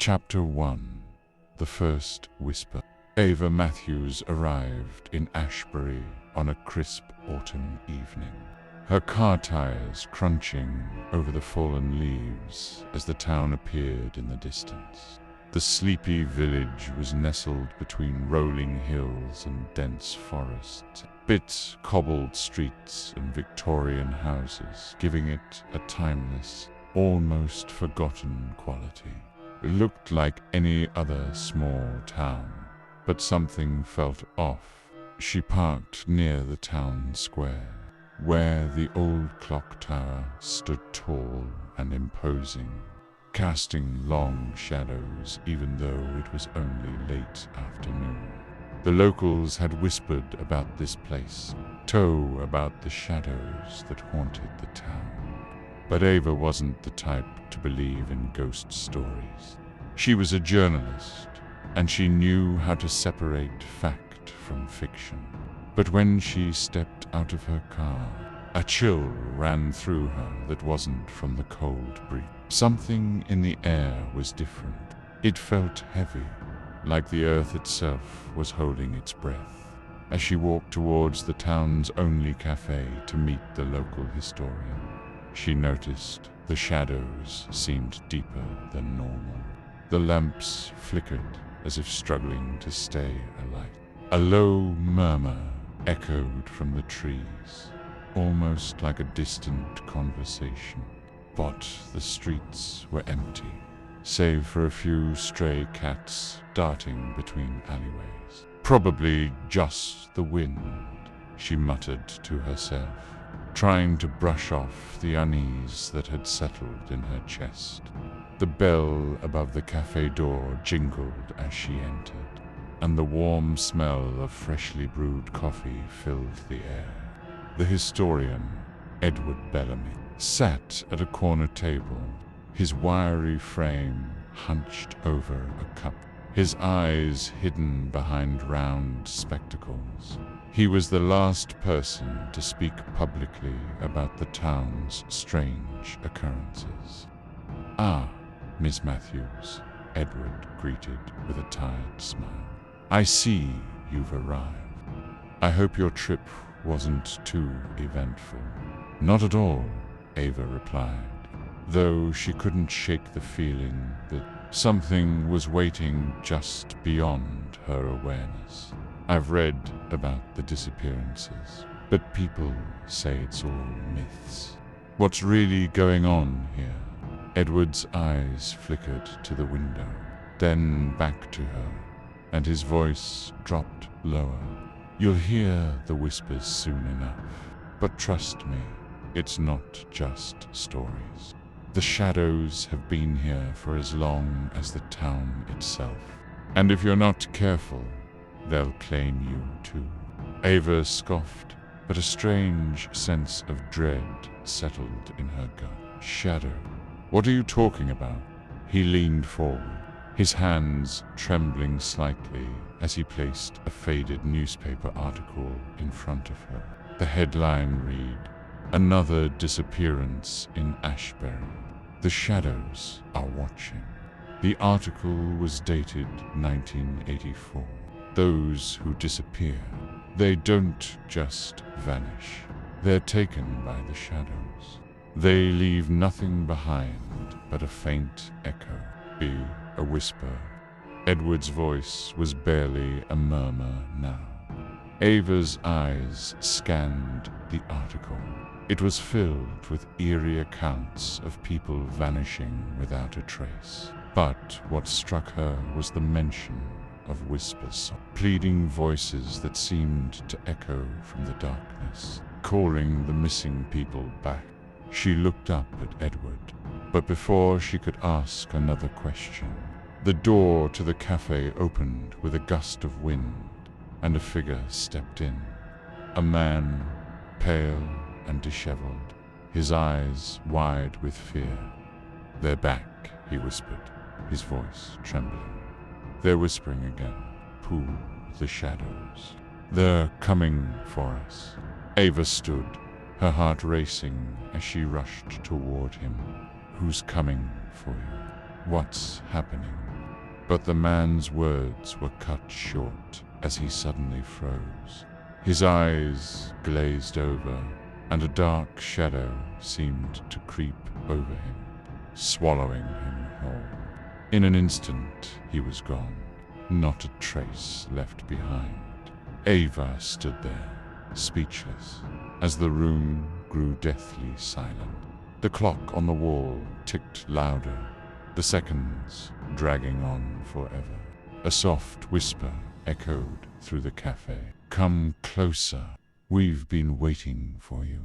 Chapter 1. The First Whisper. Ava Matthews arrived in Ashbury on a crisp autumn evening, her car tires crunching over the fallen leaves as the town appeared in the distance. The sleepy village was nestled between rolling hills and dense forests, bit cobbled streets and Victorian houses, giving it a timeless, almost forgotten quality. It looked like any other small town, but something felt off. She parked near the town square, where the old clock tower stood tall and imposing, casting long shadows even though it was only late afternoon. The locals had whispered about this place, about the shadows that haunted the town. But Ava wasn't the type to believe in ghost stories. She was a journalist, and she knew how to separate fact from fiction. But when she stepped out of her car, a chill ran through her that wasn't from the cold breeze. Something in the air was different. It felt heavy, like the earth itself was holding its breath. As she walked towards the town's only cafe to meet the local historian, she noticed the shadows seemed deeper than normal. The lamps flickered as if struggling to stay alight. A low murmur echoed from the trees, almost like a distant conversation. But the streets were empty, save for a few stray cats darting between alleyways. Probably just the wind, she muttered to herself, trying to brush off the unease that had settled in her chest. The bell above the cafe door jingled as she entered, and the warm smell of freshly brewed coffee filled the air. The historian, Edward Bellamy, sat at a corner table, his wiry frame hunched over a cup, his eyes hidden behind round spectacles. He was the last person to speak publicly about the town's strange occurrences. "Ah, Miss Matthews," Edward greeted with a tired smile. "I see you've arrived. I hope your trip wasn't too eventful." "Not at all," Ava replied, though she couldn't shake the feeling that something was waiting just beyond her awareness. "I've read about the disappearances, but people say it's all myths. What's really going on here?" Edward's eyes flickered to the window, then back to her, and his voice dropped lower. "You'll hear the whispers soon enough, but trust me, it's not just stories. The shadows have been here for as long as the town itself, and if you're not careful, they'll claim you too." Ava scoffed, but a strange sense of dread settled in her gut. "Shadow? What are you talking about?" He leaned forward, his hands trembling slightly as he placed a faded newspaper article in front of her. The headline read, "Another disappearance in Ashbury. The shadows are watching." The article was dated 1984. Those who disappear, they don't just vanish. They're taken by the shadows. They leave nothing behind but a faint echo, a whisper. Edward's voice was barely a murmur now. Ava's eyes scanned the article. It was filled with eerie accounts of people vanishing without a trace. But what struck her was the mention of whispers, pleading voices that seemed to echo from the darkness, calling the missing people back. She looked up at Edward, but before she could ask another question, the door to the cafe opened with a gust of wind, and a figure stepped in. A man, pale and disheveled, his eyes wide with fear. "They're back," he whispered, his voice trembling. "They're whispering again. Pooh, the shadows. They're coming for us." Ava stood, her heart racing as she rushed toward him. "Who's coming for you? What's happening?" But the man's words were cut short as he suddenly froze. His eyes glazed over, and a dark shadow seemed to creep over him, swallowing him whole. In an instant, he was gone, not a trace left behind. Ava stood there, speechless, as the room grew deathly silent. The clock on the wall ticked louder, the seconds dragging on forever. A soft whisper echoed through the cafe. "Come closer. We've been waiting for you."